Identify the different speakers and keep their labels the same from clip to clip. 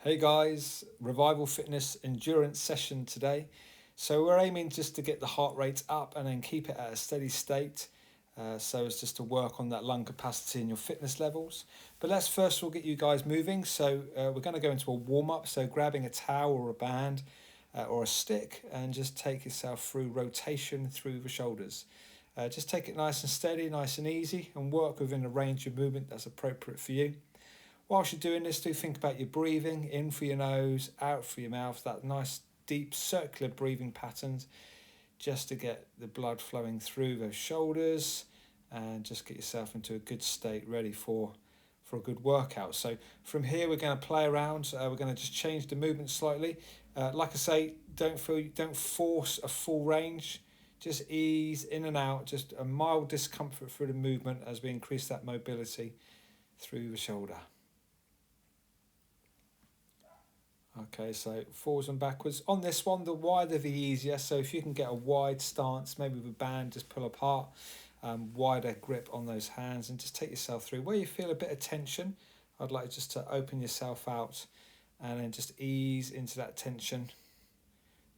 Speaker 1: Hey guys, Revival Fitness endurance session today. So we're aiming just to get the heart rate up and then keep it at a steady state. So as just to work on that lung capacity and your fitness levels. But let's first of all get you guys moving. So we're going to go into a warm up. So grabbing a towel or a band or a stick and just take yourself through rotation through the shoulders. Just take it nice and steady, nice and easy, and work within a range of movement that's appropriate for you. Whilst you're doing this, do think about your breathing, in through your nose, out through your mouth, that nice deep circular breathing patterns, just to get the blood flowing through those shoulders and just get yourself into a good state ready for a good workout. So from here we're going to play around. We're going to just change the movement slightly. Like I say, don't force a full range. Just ease in and out, just a mild discomfort through the movement as we increase that mobility through the shoulder. Okay, so forwards and backwards. On this one, the wider the easier. So if you can get a wide stance, maybe with a band, just pull apart, wider grip on those hands and just take yourself through. Where you feel a bit of tension, I'd like just to open yourself out and then just ease into that tension.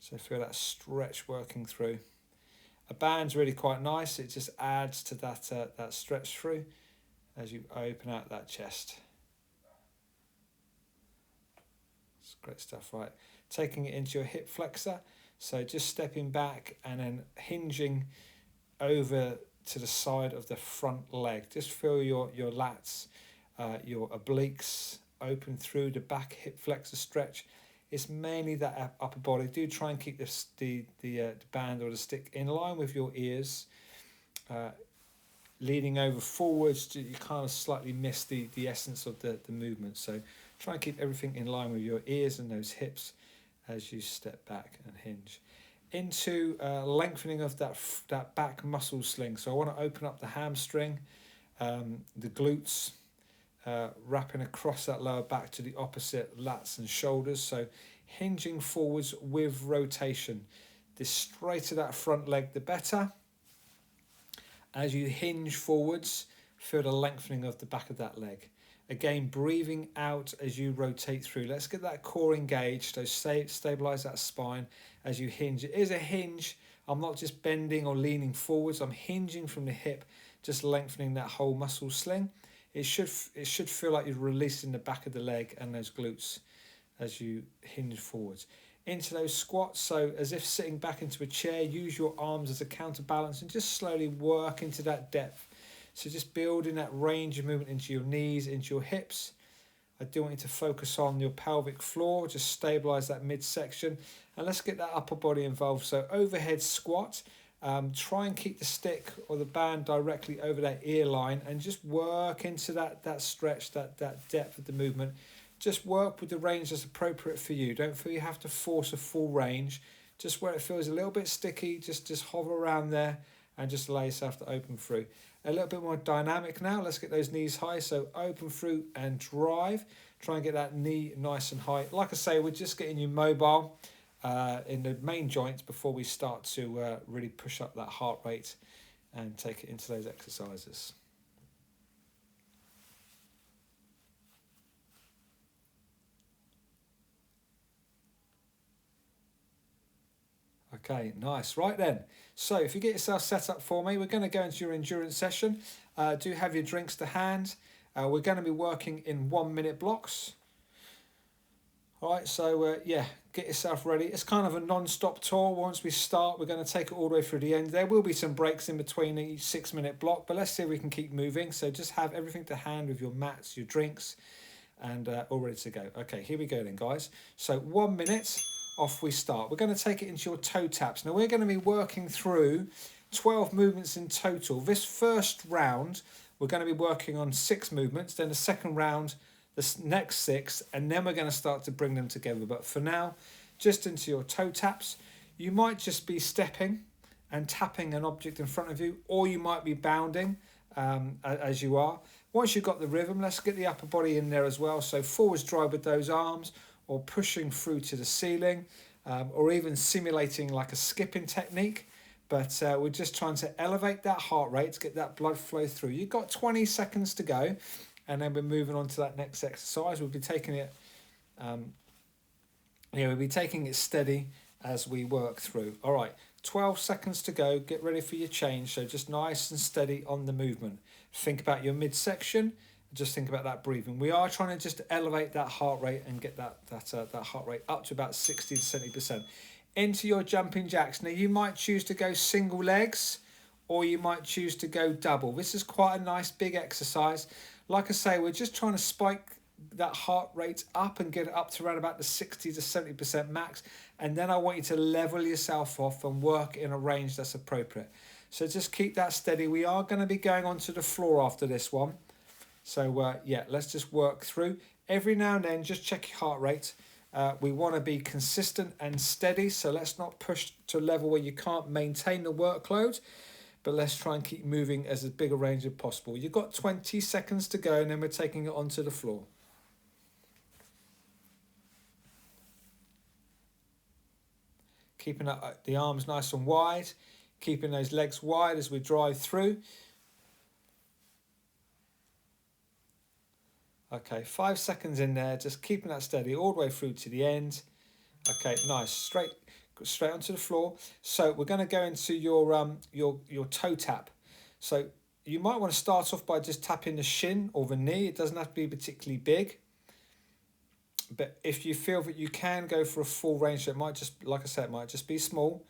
Speaker 1: So feel that stretch working through. A band's really quite nice. It just adds to that stretch through as you open out that chest. It's great stuff, right? Taking it into your hip flexor. So just stepping back and then hinging over to the side of the front leg. Just feel your lats, your obliques open through the back hip flexor stretch. It's mainly that upper body. Do try and keep the band or the stick in line with your ears. Leaning over forwards, you kind of slightly miss the essence of the movement. So try and keep everything in line with your ears and those hips as you step back and hinge. Into lengthening of that back muscle sling. So I want to open up the hamstring, the glutes, wrapping across that lower back to the opposite lats and shoulders. So hinging forwards with rotation. The straighter that front leg, the better. As you hinge forwards, feel the lengthening of the back of that leg. Again, breathing out as you rotate through. Let's get that core engaged. So stabilize that spine as you hinge. It is a hinge. I'm not just bending or leaning forwards. I'm hinging from the hip, just lengthening that whole muscle sling. It should feel like you're releasing the back of the leg and those glutes as you hinge forwards. Into those squats, so as if sitting back into a chair, use your arms as a counterbalance and just slowly work into that depth. So just building that range of movement into your knees, into your hips. I do want you to focus on your pelvic floor, just stabilize that midsection. And let's get that upper body involved. So overhead squat, try and keep the stick or the band directly over that ear line and just work into that stretch, that depth of the movement. Just work with the range that's appropriate for you. Don't feel you have to force a full range. Just where it feels a little bit sticky, just hover around there and just allow yourself to open through. A little bit more dynamic now. Let's get those knees high. So open through and drive. Try and get that knee nice and high. Like I say, we're just getting you mobile in the main joints before we start to really push up that heart rate and take it into those exercises. Okay, nice. Right then, so if you get yourself set up for me, we're going to go into your endurance session. Do have your drinks to hand. We're going to be working in 1 minute blocks. All right, so yeah, get yourself ready. It's kind of a non-stop tour. Once we start, we're going to take it all the way through the end. There will be some breaks in between each 6 minute block, but let's see if we can keep moving. So just have everything to hand with your mats, your drinks, and all ready to go. Okay, here we go then, guys. So 1 minute. Off we start. We're going to take it into your toe taps. Now we're going to be working through 12 movements in total. This first round, we're going to be working on 6 movements. Then the second round, the next 6, and then we're going to start to bring them together. But for now, just into your toe taps. You might just be stepping and tapping an object in front of you, or you might be bounding as you are. Once you've got the rhythm, let's get the upper body in there as well. So forwards drive with those arms, or pushing through to the ceiling, or even simulating like a skipping technique. But we're just trying to elevate that heart rate to get that blood flow through. You've got 20 seconds to go, and then we're moving on to that next exercise. We'll be taking it We'll be taking it steady as we work through. All right, 12 seconds to go. Get ready for your change. So just nice and steady on the movement. Think about your midsection. Just think about that breathing. We are trying to just elevate that heart rate and get that heart rate up to about 60 to 70%. Into your jumping jacks. Now you might choose to go single legs, or you might choose to go double. This is quite a nice big exercise. Like I say, we're just trying to spike that heart rate up and get it up to around about the 60 to 70% max. And then I want you to level yourself off and work in a range that's appropriate. So just keep that steady. We are going to be going onto the floor after this one. So yeah, let's just work through. Every now and then, just check your heart rate. We want to be consistent and steady. So let's not push to a level where you can't maintain the workload. But let's try and keep moving as big a range as possible. You've got 20 seconds to go, and then we're taking it onto the floor. Keeping the arms nice and wide, keeping those legs wide as we drive through. Okay, 5 seconds in there, just keeping that steady all the way through to the end. Okay, nice, straight onto the floor. So we're going to go into your toe tap. So you might want to start off by just tapping the shin or the knee. It doesn't have to be particularly big. But if you feel that you can go for a full range, so it might just, like I said, it might just be small,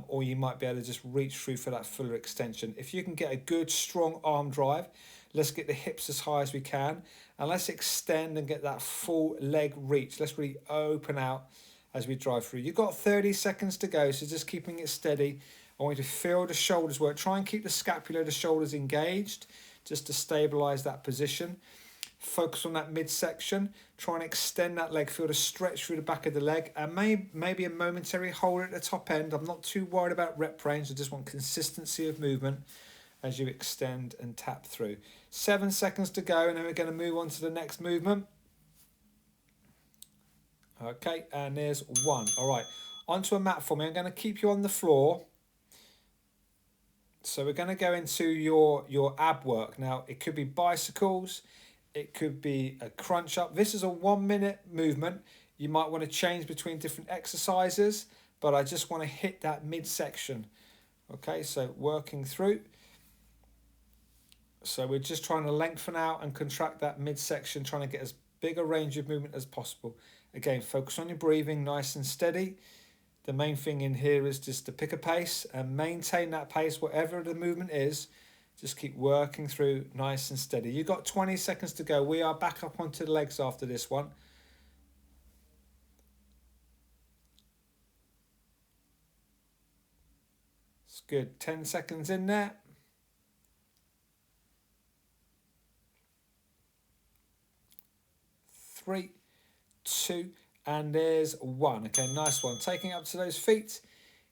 Speaker 1: or you might be able to just reach through for that fuller extension. If you can get a good strong arm drive, let's get the hips as high as we can, and let's extend and get that full leg reach. Let's really open out as we drive through. You've got 30 seconds to go, so just keeping it steady. I want you to feel the shoulders work. Try and keep the scapula, the shoulders engaged, just to stabilize that position. Focus on that midsection. Try and extend that leg. Feel the stretch through the back of the leg, and maybe a momentary hold at the top end. I'm not too worried about rep range. I just want consistency of movement as you extend and tap through. 7 seconds to go, and then we're going to move on to the next movement. Okay, and there's one. All right, onto a mat for me. I'm going to keep you on the floor. So we're going to go into your ab work. Now, it could be bicycles. It could be a crunch up. This is a 1 minute movement. You might want to change between different exercises, but I just want to hit that midsection. Okay, so working through. So we're just trying to lengthen out and contract that midsection, trying to get as big a range of movement as possible. Again, focus on your breathing, nice and steady. The main thing in here is just to pick a pace and maintain that pace, whatever the movement is. Just keep working through nice and steady. You've got 20 seconds to go. We are back up onto the legs after this one. It's good. 10 seconds in there. 3, 2, and there's 1. Okay, nice one. Taking up to those feet.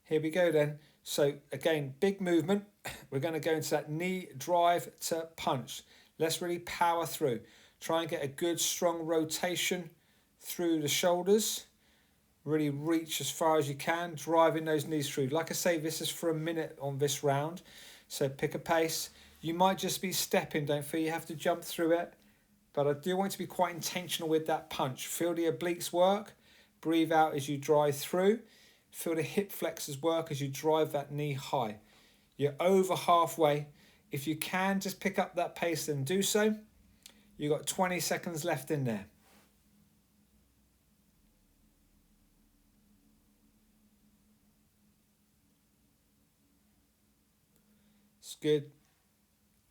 Speaker 1: Here we go then. So again, big movement. We're going to go into that knee drive to punch. Let's really power through. Try and get a good strong rotation through the shoulders. Really reach as far as you can, driving those knees through. Like I say, this is for a minute on this round. So pick a pace. You might just be stepping, don't feel you have to jump through it. But I do want you to be quite intentional with that punch. Feel the obliques work. Breathe out as you drive through. Feel the hip flexors work as you drive that knee high. You're over halfway. If you can, just pick up that pace and do so. You've got 20 seconds left in there. It's good.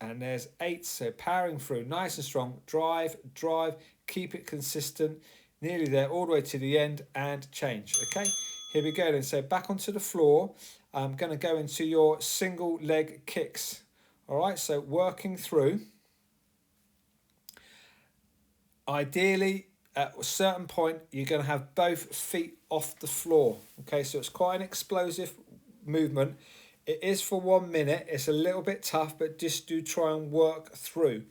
Speaker 1: And there's 8, so powering through, nice and strong. Drive, drive, keep it consistent. Nearly there, all the way to the end, and change. Okay, here we go then. So back onto the floor. I'm going to go into your single leg kicks. All right, so working through. Ideally, at a certain point, you're going to have both feet off the floor. Okay, so it's quite an explosive movement. It is for 1 minute. It's a little bit tough, but just do try and work through.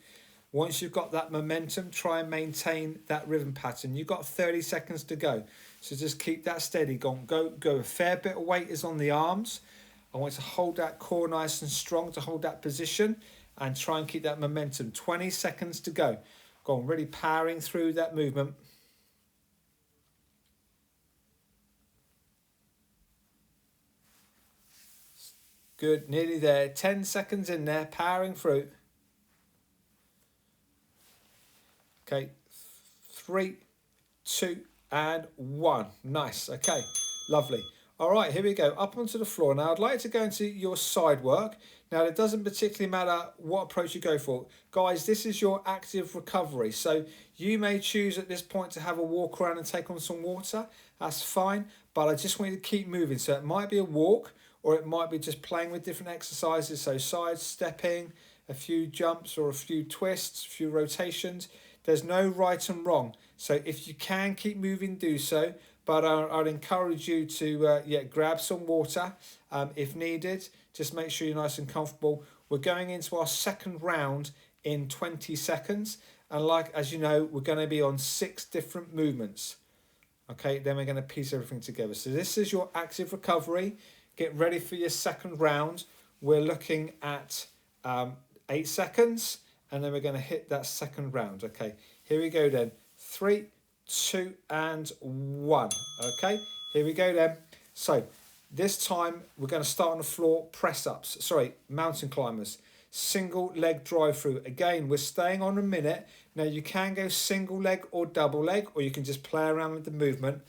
Speaker 1: Once you've got that momentum, try and maintain that rhythm pattern. You've got 30 seconds to go. So just keep that steady. Go. A fair bit of weight is on the arms. I want you to hold that core nice and strong to hold that position and try and keep that momentum. 20 seconds to go. Go on, really powering through that movement. good, nearly there. 10 seconds in there, powering through. Okay, 3, 2, and 1. Nice, okay, lovely. All right, here we go, up onto the floor. Now, I'd like to go into your side work. Now, it doesn't particularly matter what approach you go for. Guys, this is your active recovery. So you may choose at this point to have a walk around and take on some water. That's fine, but I just want you to keep moving. So it might be a walk, or it might be just playing with different exercises. So side stepping, a few jumps or a few twists, a few rotations. There's no right and wrong. So if you can keep moving, do so. But I'd encourage you to grab some water if needed. Just make sure you're nice and comfortable. We're going into our second round in 20 seconds. And as you know, we're going to be on 6 different movements. Okay, then we're going to piece everything together. So this is your active recovery. Get ready for your second round. We're looking at 8 seconds. And then we're going to hit that second round. Okay, here we go then. 3, 2, and 1. Okay, here we go then. So this time we're going to start on the floor, press ups. Sorry, mountain climbers. Single leg drive through. Again, we're staying on a minute. Now you can go single leg or double leg, or you can just play around with the movement.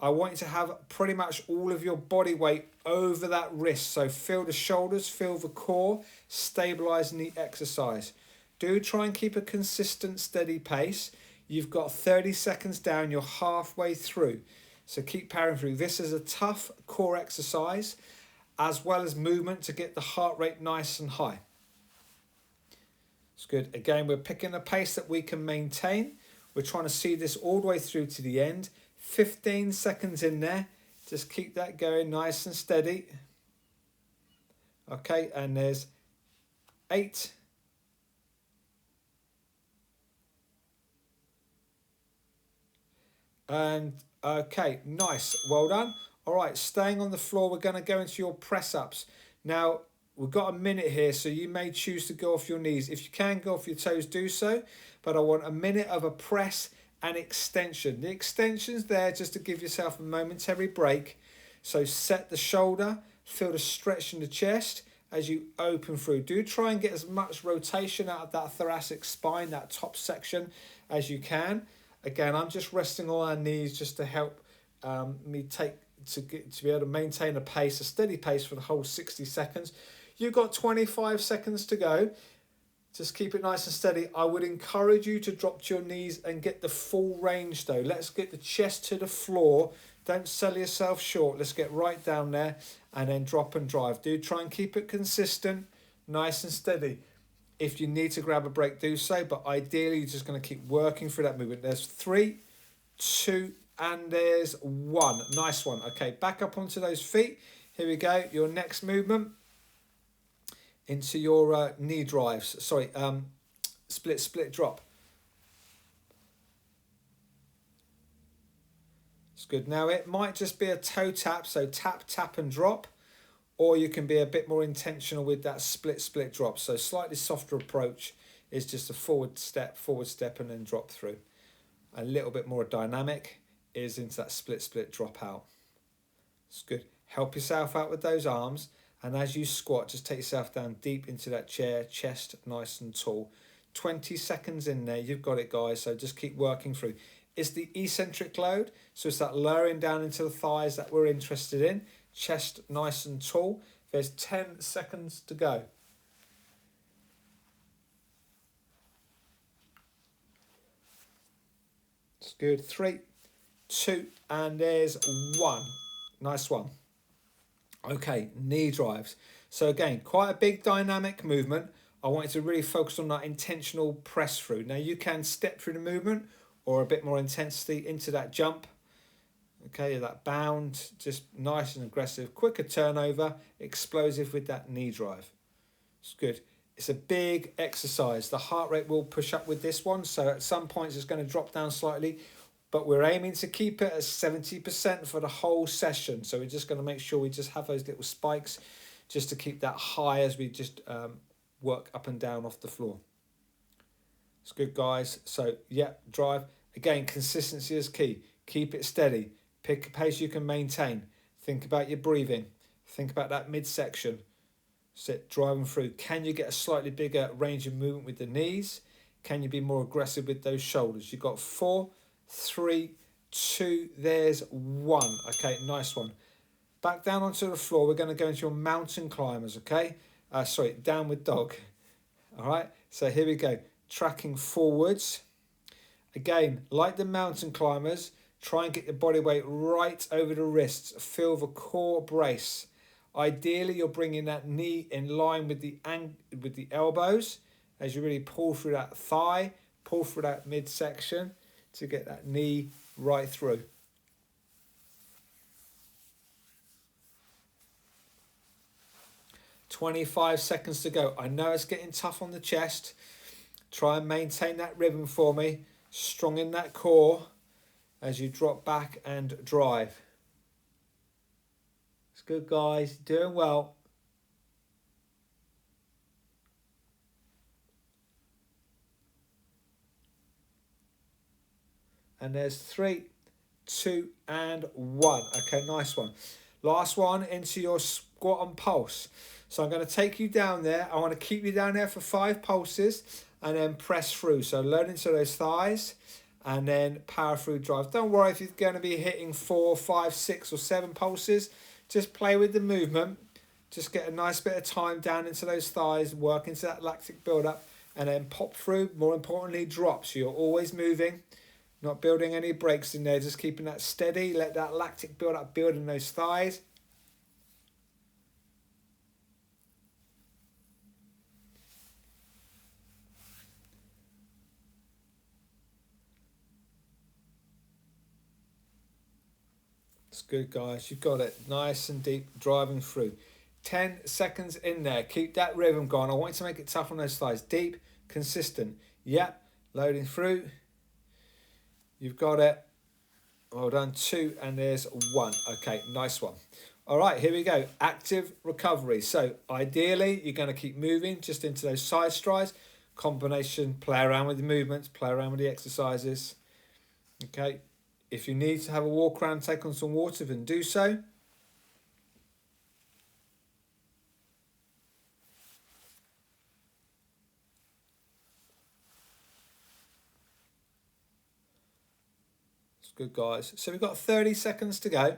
Speaker 1: I want you to have pretty much all of your body weight over that wrist. So feel the shoulders, feel the core, stabilizing the exercise. Do try and keep a consistent, steady pace. You've got 30 seconds down, you're halfway through. So keep powering through. This is a tough core exercise, as well as movement to get the heart rate nice and high. It's good. Again, we're picking a pace that we can maintain. We're trying to see this all the way through to the end. 15 seconds in there. Just keep that going nice and steady. Okay, and there's 8, and okay, nice, well done. All right, staying on the floor, we're going to go into your press ups. Now, we've got a minute here, so you may choose to go off your knees. If you can go off your toes, do so. But I want a minute of a press and extension. The extension's there just to give yourself a momentary break. So set the shoulder, feel the stretch in the chest as you open through. Do try and get as much rotation out of that thoracic spine, that top section, as you can. Again, I'm just resting on our knees just to help me to be able to maintain a pace, a steady pace for the whole 60 seconds. You've got 25 seconds to go. Just keep it nice and steady. I would encourage you to drop to your knees and get the full range though. Let's get the chest to the floor. Don't sell yourself short. Let's get right down there and then drop and drive. Do try and keep it consistent, nice and steady. If you need to grab a break, do so. But ideally, you're just going to keep working through that movement. There's 3, 2, and there's 1. Nice one. Okay, back up onto those feet. Here we go. Your next movement into your knee drives. Sorry, split drop. It's good. Now, it might just be a toe tap. So tap, tap, and drop. Or you can be a bit more intentional with that split drop. So slightly softer approach is just a forward step, and then drop through. A little bit more dynamic is into that split drop out. It's good. Help yourself out with those arms. And as you squat, just take yourself down deep into that chair, chest nice and tall. 20 seconds in there. You've got it, guys. So just keep working through. It's the eccentric load. So it's that lowering down into the thighs that we're interested in. Chest nice and tall. There's 10 seconds to go. It's good. 3, 2, and there's 1. Nice one. Okay, knee drives. So again, quite a big dynamic movement. I want you to really focus on that intentional press through. Now you can step through the movement or a bit more intensity into that jump. Okay, that bound, just nice and aggressive, quicker turnover, explosive with that knee drive. It's good. It's a big exercise. The heart rate will push up with this one, so at some points it's going to drop down slightly, but we're aiming to keep it at 70% for the whole session. So we're just going to make sure we just have those little spikes just to keep that high as we just work up and down off the floor. It's good, guys. So, yeah, drive. Again, consistency is key. Keep it steady. Pick a pace you can maintain. Think about your breathing. Think about that midsection. Sit driving through. Can you get a slightly bigger range of movement with the knees? Can you be more aggressive with those shoulders? You've got 4, 3, 2, there's 1. Okay, nice one. Back down onto the floor. We're going to go into your mountain climbers, okay? Sorry, downward dog. All right, so here we go. Tracking forwards. Again, like the mountain climbers, try and get the body weight right over the wrists. Feel the core brace. Ideally, you're bringing that knee in line with the elbows as you really pull through that thigh, pull through that midsection to get that knee right through. 25 seconds to go. I know it's getting tough on the chest. Try and maintain that rhythm for me. Strong in that core as you drop back and drive. It's good, guys. Doing well. And there's 3, 2, and 1. Okay, nice one. Last one into your squat and pulse. So I'm going to take you down there. I want to keep you down there for 5 pulses and then press through. So load into those thighs and then power through drive. Don't worry if you're going to be hitting 4, 5, 6 or 7 pulses. Just play with the movement. Just get a nice bit of time down into those thighs, work into that lactic buildup and then pop through. More importantly, drop. So you're always moving, not building any breaks in there, just keeping that steady. Let that lactic buildup build in those thighs. It's good, guys. You've got it. Nice and deep, driving through. 10 seconds in there. Keep that rhythm going. I want you to make it tough on those thighs. Deep, consistent. Yep. Loading through. You've got it. Well done. 2, and there's 1. Okay, nice one. All right, here we go. Active recovery. So ideally, you're going to keep moving just into those side strides. Combination, play around with the movements, play around with the exercises. Okay. If you need to have a walk around, take on some water, then do so. It's good, guys. So we've got 30 seconds to go.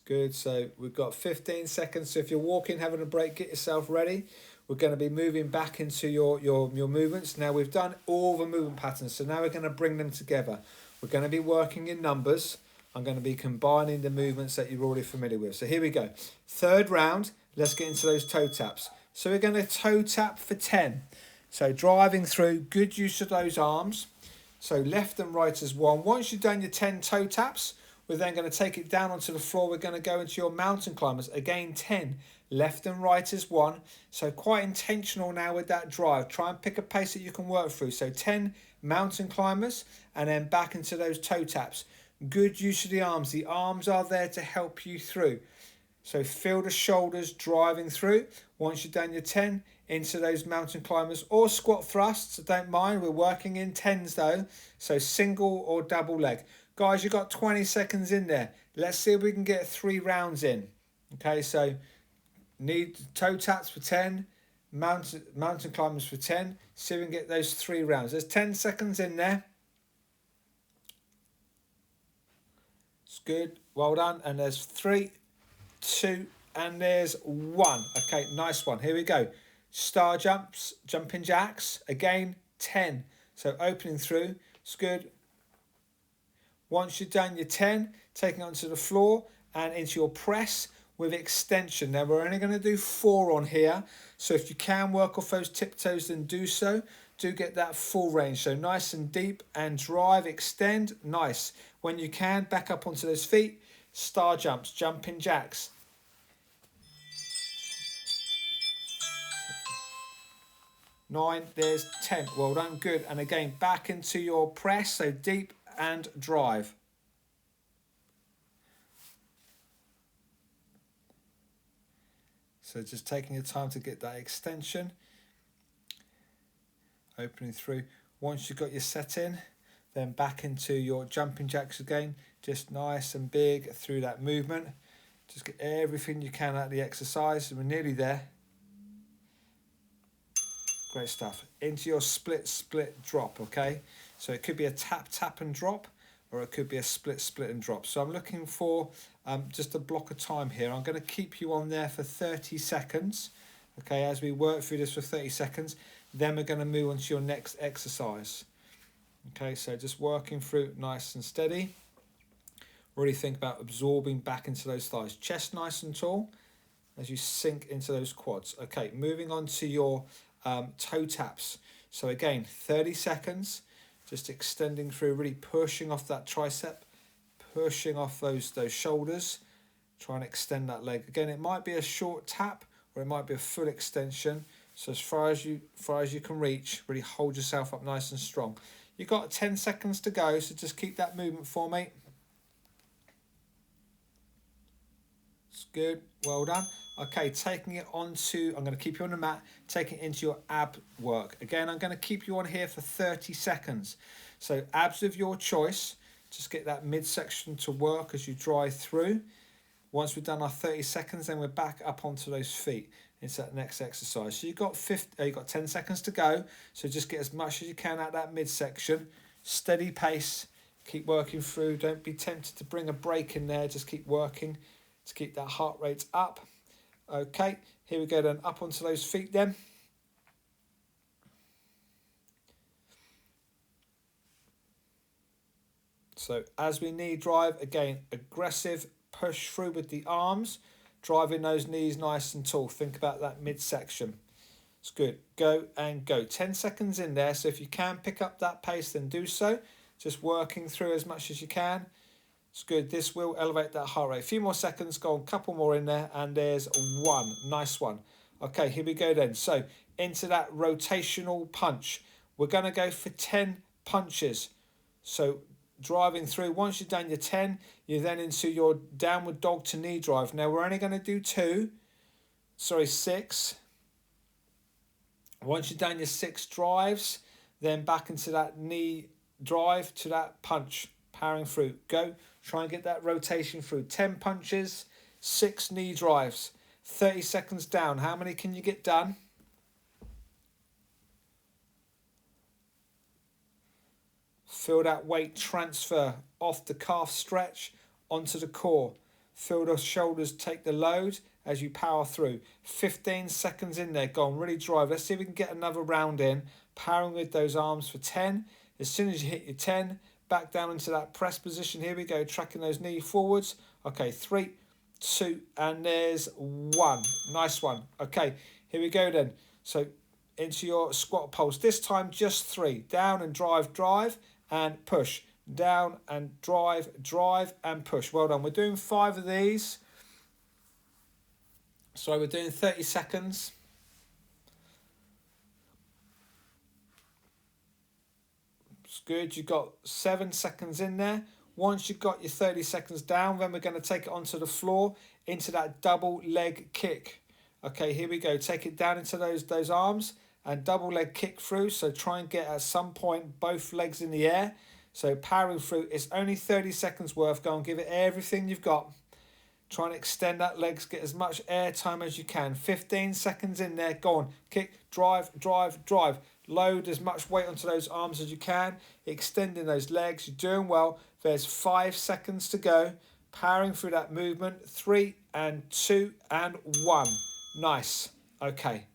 Speaker 1: Good, so we've got 15 seconds. So if you're walking, having a break, get yourself ready. We're going to be moving back into your movements. Now we've done all the movement patterns, so now we're going to bring them together. We're going to be working in numbers. I'm going to be combining the movements that you're already familiar with. So here we go. Third round, let's get into those toe taps. So we're going to toe tap for 10. So driving through, good use of those arms. So left and right as 1. Once you've done your 10 toe taps, we're then going to take it down onto the floor. We're going to go into your mountain climbers. Again, 10. Left and right is 1. So quite intentional now with that drive. Try and pick a pace that you can work through. So 10 mountain climbers and then back into those toe taps. Good use of the arms. The arms are there to help you through. So feel the shoulders driving through. Once you've done your 10, into those mountain climbers or squat thrusts. Don't mind. We're working in 10s though. So single or double leg. Guys, you've got 20 seconds in there. Let's see if we can get 3 rounds in. Okay, so need toe taps for 10, mountain climbers for 10. See if we can get those 3 rounds. There's 10 seconds in there. It's good. Well done. And there's 3, 2, and there's 1. Okay, nice one. Here we go. Star jumps, jumping jacks. Again, 10. So opening through. It's good. Once you've done your 10, taking it onto the floor and into your press with extension. Now we're only going to do 4 on here. So if you can work off those tiptoes, then do so. Do get that full range. So nice and deep and drive, extend. Nice. When you can, back up onto those feet. Star jumps, jumping jacks. 9, there's 10. Well done, good. And again, back into your press. So deep and drive. So just taking your time to get that extension. opening through. Once you've got your set in, then back into your jumping jacks again, just nice and big through that movement. Just get everything you can out of the exercise, and we're nearly there. Great stuff. Into your split, split, drop, okay? So it could be a tap, tap and drop, or it could be a split, split and drop. So I'm looking for just a block of time here. I'm going to keep you on there for 30 seconds, okay, as we work through this for 30 seconds. Then we're going to move on to your next exercise. Okay, so just working through nice and steady. Really think about absorbing back into those thighs. Chest nice and tall as you sink into those quads. Okay, moving on to your toe taps. So again, 30 seconds, just extending through, really pushing off that tricep, pushing off those shoulders. Try and extend that leg. Again, it might be a short tap or it might be a full extension. So as far as you can reach, really hold yourself up nice and strong. You've got 10 seconds to go, so just keep that movement for me. It's good, well done. Okay, taking it onto, I'm going to keep you on the mat, taking it into your ab work. Again, I'm going to keep you on here for 30 seconds. So abs of your choice, just get that midsection to work as you drive through. Once we've done our 30 seconds, then we're back up onto those feet into that next exercise. So you've got 10 seconds to go. So just get as much as you can out that midsection. Steady pace, keep working through. Don't be tempted to bring a break in there. Just keep working to keep that heart rate up. Okay, here we go then, up onto those feet then. So as we knee drive, again, aggressive push through with the arms, driving those knees nice and tall. Think about that midsection. It's good. Go and go. 10 seconds in there. So if you can pick up that pace, then do so. Just working through as much as you can. It's good. This will elevate that heart rate. A few more seconds. Go on. A couple more in there. And there's one. Nice one. Okay, here we go then. So into that rotational punch. We're going to go for 10 punches. So driving through. Once you've done your 10, you're then into your downward dog to knee drive. Now we're only going to do 6. Once you've done your 6 drives, then back into that knee drive to that punch, powering through. Go, try and get that rotation through. 10 punches, 6 knee drives, 30 seconds down. How many can you get done? Feel that weight transfer off the calf stretch onto the core. Feel the shoulders take the load as you power through. 15 seconds in there. Go on, really drive. Let's see if we can get another round in. Powering with those arms for 10. As soon as you hit your 10, back down into that press position. Here we go, tracking those knees forwards. Okay, 3, 2, and there's 1. Nice one. Okay, here we go then. So into your squat pulse. This time just 3. Down and drive, drive. And push, down and drive, drive and push. Well done. We're doing 5 of these. So we're doing 30 seconds. It's good. You've got 7 seconds in there. Once you've got your 30 seconds down, then we're going to take it onto the floor into that double leg kick. Okay, here we go. Take it down into those arms. And double leg kick through, so try and get at some point both legs in the air. So powering through, it's only 30 seconds worth. Go and give it everything you've got. Try and extend that legs, get as much air time as you can. 15 seconds in there, go on. Kick, drive, drive, drive. Load as much weight onto those arms as you can. Extending those legs, you're doing well. There's 5 seconds to go. Powering through that movement. 3 and 2 and 1. Nice, okay.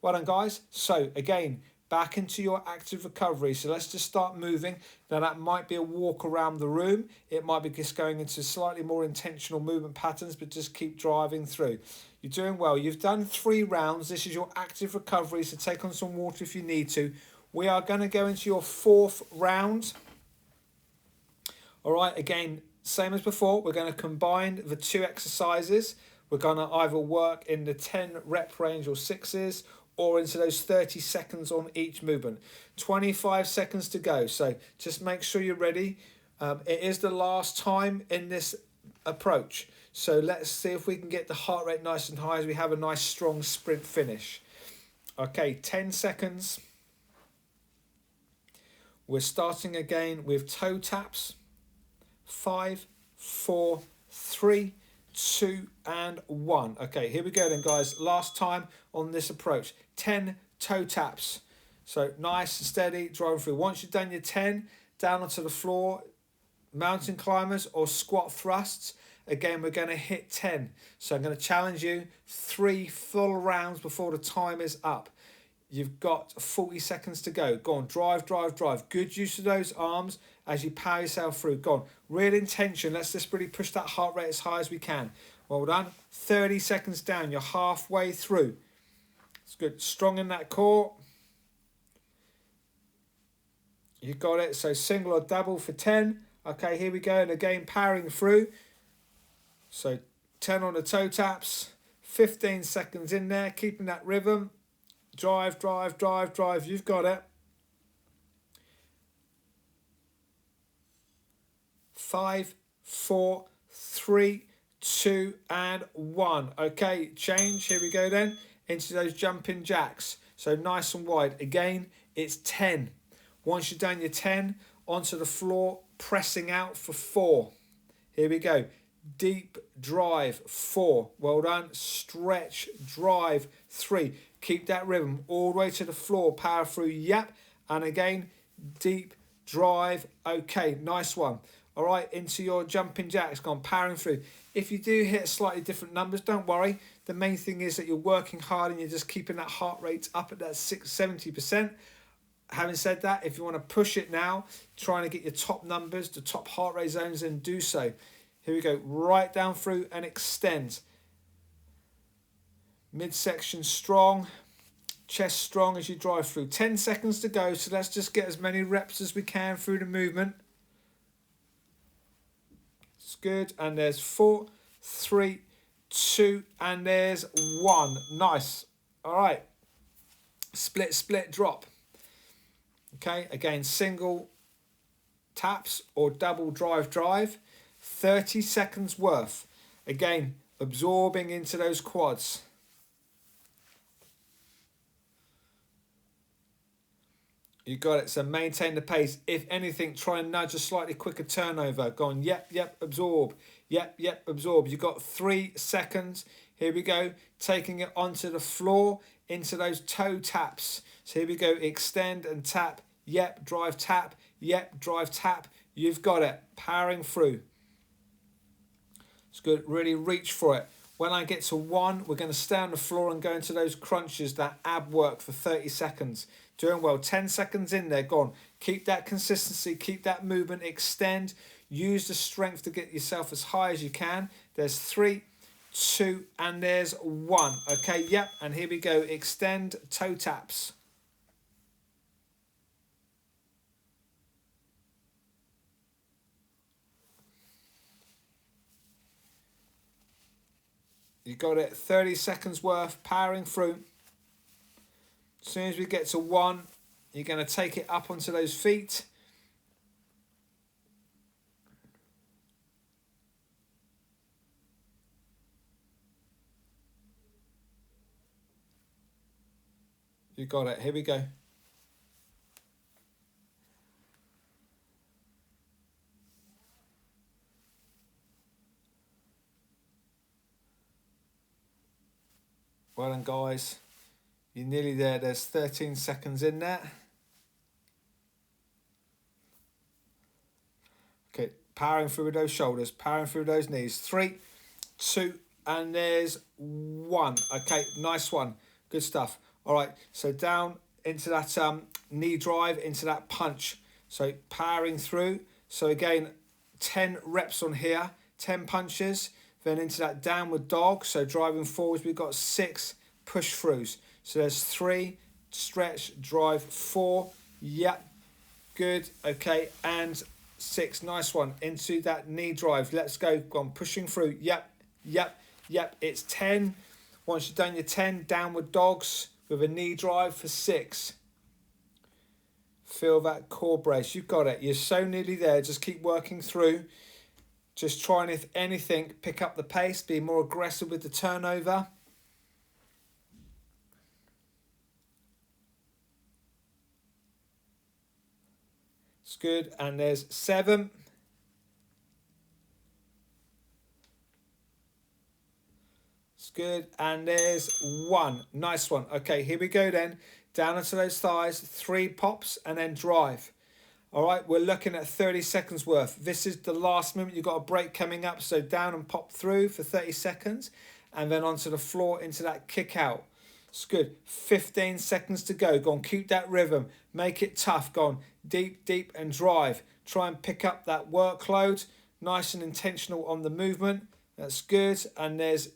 Speaker 1: Well done, guys. So again, back into your active recovery. So let's just start moving. Now that might be a walk around the room. It might be just going into slightly more intentional movement patterns, but just keep driving through. You're doing well. You've done 3 rounds. This is your active recovery, so take on some water if you need to. We are going to go into your 4th round. All right, again, same as before. We're going to combine the 2 exercises. We're going to either work in the 10 rep range or 6s, or into those 30 seconds on each movement. 25 seconds to go. So just make sure you're ready. It is the last time in this approach. So let's see if we can get the heart rate nice and high as we have a nice strong sprint finish. Okay, 10 seconds. We're starting again with toe taps. 5, 4, 3, 2, and 1. Okay, here we go then, guys. Last time on this approach. 10 toe taps. So nice and steady, driving through. Once you've done your 10, down onto the floor, mountain climbers or squat thrusts. Again, we're going to hit 10. So I'm going to challenge you 3 full rounds before the time is up. You've got 40 seconds to go. Go on, drive, drive, drive. Good use of those arms as you power yourself through. Go on, real intention. Let's just really push that heart rate as high as we can. Well done. 30 seconds down. You're halfway through. It's good. Strong in that core. You got it. So single or double for 10. Okay, here we go. And again, powering through. So 10 on the toe taps. 15 seconds in there. Keeping that rhythm. Drive, drive, drive, drive. You've got it. 5, 4, 3, 2, and 1. Okay, change. Here we go then. Into those jumping jacks. So nice and wide. Again, it's 10. Once you've done your 10, onto the floor, pressing out for 4. Here we go. Deep drive, 4. Well done. Stretch, drive, 3. Keep that rhythm all the way to the floor. Power through, yep. And again, deep drive. Okay, nice one. All right, into your jumping jacks. Gone powering through. If you do hit slightly different numbers, don't worry. The main thing is that you're working hard and you're just keeping that heart rate up at that 70%. Having said that, if you want to push it now, trying to get your top numbers, the top heart rate zones, then do so. Here we go. Right down through and extend. Midsection strong, chest strong as you drive through. 10 seconds to go, so let's just get as many reps as we can through the movement. It's good, and there's 4, 3, 2, and there's 1. Nice. All right. Split, split, drop. Okay, again, single taps or double drive, drive. 30 seconds worth. Again, absorbing into those quads. You got it. So maintain the pace. If anything, try and nudge a slightly quicker turnover. Go on. Yep, yep, absorb. Yep, yep, absorb. You got 3 seconds. Here we go. Taking it onto the floor, into those toe taps. So here we go. Extend and tap. Yep, drive, tap. Yep, drive, tap. You've got it. Powering through. It's good. Really reach for it. When I get to 1, we're going to stay on the floor and go into those crunches, that ab work for 30 seconds. Doing well. 10 seconds in there. Go on. Keep that consistency. Keep that movement. Extend. Use the strength to get yourself as high as you can. There's 3, 2, and there's 1. Okay, yep. And here we go. Extend, toe taps. You got it. 30 seconds worth. Powering through. As soon as we get to 1, you're going to take it up onto those feet. You got it. Here we go. Well done, guys. You're nearly there. There's 13 seconds in there. Okay, powering through with those shoulders, powering through those knees. 3, 2, and there's 1. Okay, nice one. Good stuff. All right, so down into that knee drive, into that punch. So powering through. So again, 10 reps on here, 10 punches. Then into that downward dog. So driving forwards, we've got 6 push throughs. So there's 3, stretch, drive, 4. Yep, good. Okay, and 6. Nice one. Into that knee drive. Let's go. Go on, pushing through. Yep, yep, yep. It's 10. Once you've done your 10, downward dogs with a knee drive for 6. Feel that core brace. You've got it. You're so nearly there. Just keep working through. Just try and, if anything, pick up the pace. Be more aggressive with the turnover. It's good. And there's 7. It's good. And there's 1. Nice one. Okay, here we go then. Down onto those thighs. 3 pops and then drive. All right, we're looking at 30 seconds worth. This is the last movement. You've got a break coming up. So down and pop through for 30 seconds. And then onto the floor into that kick out. It's good. 15 seconds to go. Go on, keep that rhythm. Make it tough. Go on, deep, deep and drive. Try and pick up that workload. Nice and intentional on the movement. That's good. And there's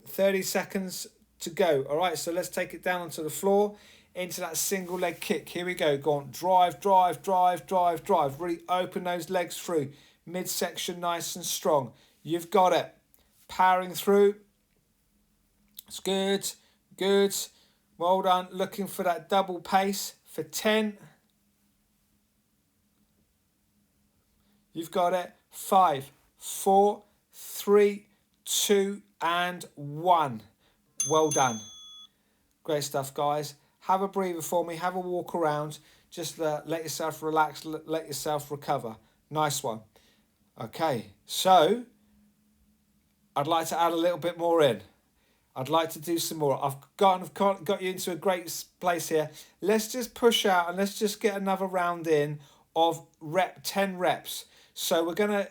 Speaker 1: 30 seconds to go. All right, so let's take it down onto the floor into that single leg kick. Here we go. Go on, drive, drive, drive, drive, drive. Really open those legs through. Midsection nice and strong. You've got it. Powering through. It's good. Good. Well done. Looking for that double pace for 10. You've got it. 5, 4, 3, 2, and 1. Well done. Great stuff, guys. Have a breather for me. Have a walk around. Just let yourself relax. Let yourself recover. Nice one. Okay, so I'd like to add a little bit more in. I'd like to do some more. I've got you into a great place here. Let's just push out and let's just get another round in of 10 reps. So we're gonna.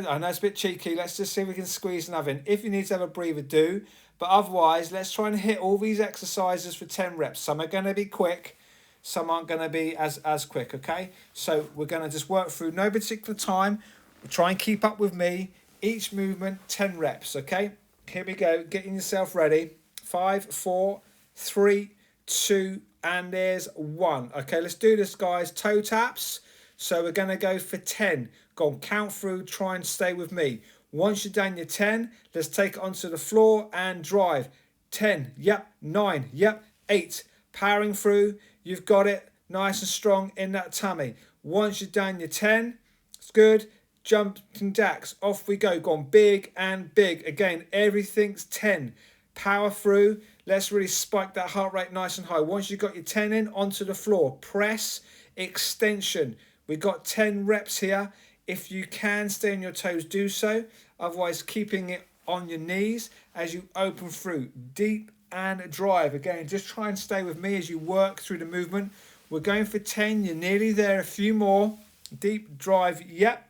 Speaker 1: I know it's a bit cheeky. Let's just see if we can squeeze another in. If you need to have a breather, do. But otherwise, let's try and hit all these exercises for 10 reps. Some are going to be quick, some aren't going to be as quick. Okay. So we're going to just work through no particular time. We'll try and keep up with me. Each movement 10 reps. Okay. Here we go. Getting yourself ready. 5, 4, 3, 2, and there's 1. Okay, let's do this, guys. Toe taps. So we're going to go for 10. Go on, count through. Try and stay with me. Once you're done your 10, let's take it onto the floor and drive. 10. Yep. 9. Yep. 8. Powering through. You've got it. Nice and strong in that tummy. Once you're done your 10, it's good. Jumping jacks, off we go. Go on, big and big. Again, everything's 10. Power through. Let's really spike that heart rate nice and high. Once you've got your 10 in, onto the floor. Press, extension. We've got 10 reps here. If you can stay on your toes, do so. Otherwise, keeping it on your knees as you open through. Deep and drive. Again, just try and stay with me as you work through the movement. We're going for 10. You're nearly there. A few more. Deep drive. Yep.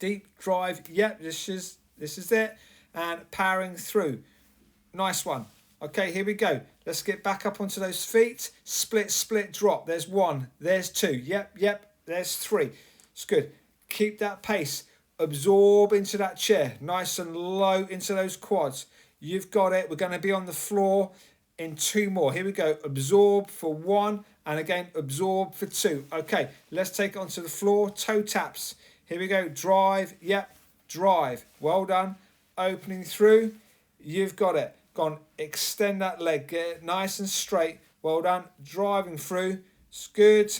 Speaker 1: Deep drive, yep, this is it, and powering through. Nice one. Okay, here we go. Let's get back up onto those feet. Split, split, drop. There's 1, there's 2, yep, there's 3. It's good. Keep that pace. Absorb into that chair. Nice and low into those quads. You've got it. We're going to be on the floor in 2 more. Here we go. Absorb for 1, and again, absorb for 2. Okay, let's take it onto the floor. Toe taps. Here we go. Drive. Yep. Drive. Well done. Opening through. You've got it. Gone. Extend that leg. Get it nice and straight. Well done. Driving through. It's good.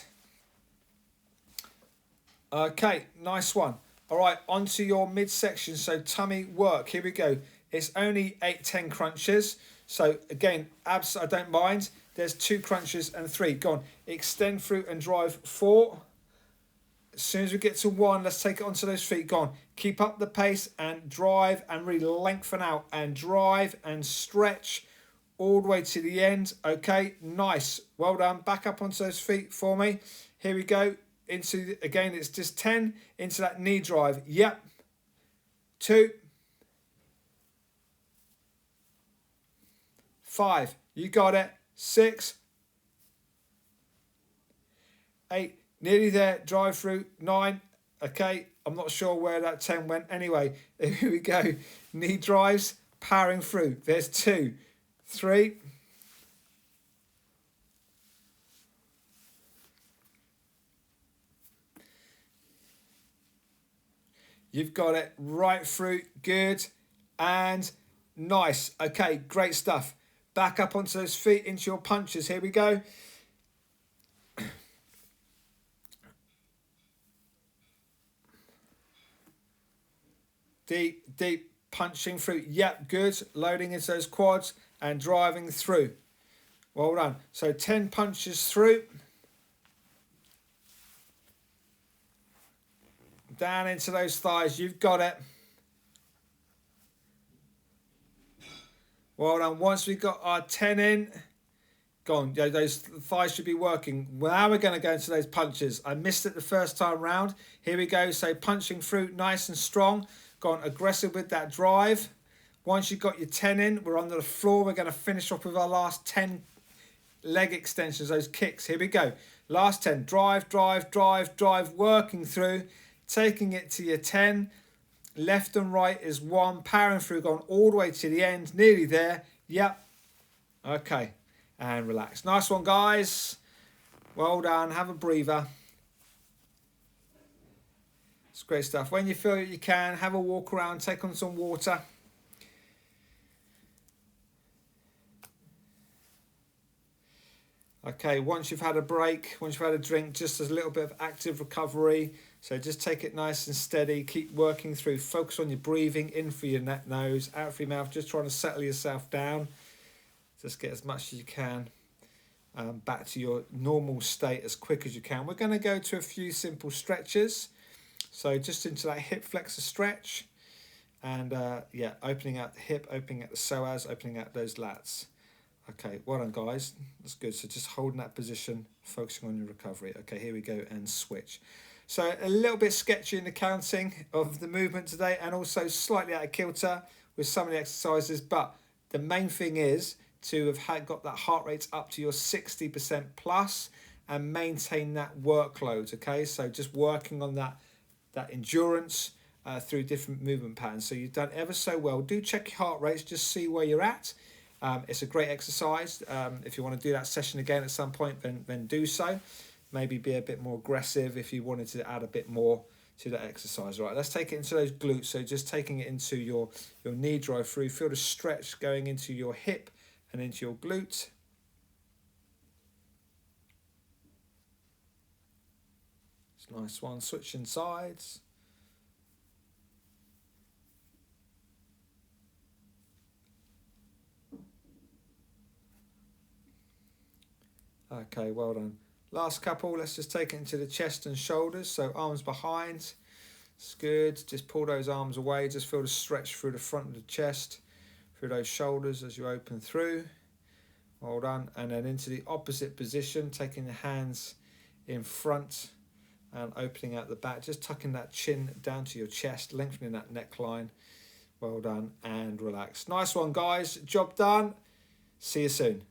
Speaker 1: Okay. Nice one. All right. Onto your midsection. So tummy work. Here we go. It's only 8, 10 crunches. So again, abs, I don't mind. There's 2 crunches and 3. Go on. Extend through and drive 4. As soon as we get to 1, let's take it onto those feet. Go on. Keep up the pace and drive and really lengthen out and drive and stretch all the way to the end. Okay, nice. Well done. Back up onto those feet for me. Here we go. Into, again, it's just 10 into that knee drive. Yep. 2. 5. You got it. 6. 8. Nearly there, drive through, 9, okay, I'm not sure where that 10 went. Anyway, here we go, knee drives, powering through. There's 2, 3, you've got it right through, good, and nice. Okay, great stuff. Back up onto those feet into your punches. Here we go. Deep, deep, punching through. Yep, good. Loading into those quads and driving through. Well done. So 10 punches through. Down into those thighs. You've got it. Well done. Once we've got our 10 in, gone. Those thighs should be working. Now we're going to go into those punches. I missed it the first time round. Here we go. So punching through nice and strong. Gone aggressive with that drive. Once you've got your 10 in, we're onto the floor. We're going to finish off with our last 10 leg extensions, those kicks. Here we go. Last 10. Drive, drive, drive, drive. Working through. Taking it to your 10. Left and right is 1. Powering through. Going all the way to the end. Nearly there. Yep. Okay. And relax. Nice one, guys. Well done. Have a breather. It's great stuff. When you feel that you can, have a walk around, take on some water. Okay, once you've had a break, once you've had a drink, just a little bit of active recovery. So just take it nice and steady. Keep working through. Focus on your breathing. In through your nose, out through your mouth. Just trying to settle yourself down. Just get as much as you can back to your normal state as quick as you can. We're going to go to a few simple stretches. So just into that hip flexor stretch. And yeah, opening out the hip, opening out the psoas, opening out those lats. Okay, well done, guys. That's good. So just holding that position, focusing on your recovery. Okay, here we go and switch. So a little bit sketchy in the counting of the movement today and also slightly out of kilter with some of the exercises. But the main thing is to have got that heart rate up to your 60% plus and maintain that workload. Okay, so just working on that endurance through different movement patterns. So you've done ever so well. Do check your heart rates, just see where you're at. It's a great exercise. If you want to do that session again at some point, then do so. Maybe be a bit more aggressive if you wanted to add a bit more to that exercise. Right, let's take it into those glutes. So just taking it into your knee drive through. Feel the stretch going into your hip and into your glute. It's a nice one. Switching sides. Okay, well done. Last couple, let's just take it into the chest and shoulders. So arms behind. It's good. Just pull those arms away. Just feel the stretch through the front of the chest, through those shoulders as you open through. Well done. And then into the opposite position, taking the hands in front and opening out the back. Just tucking that chin down to your chest, lengthening that neckline. Well done and relax. Nice one, guys. Job done. See you soon.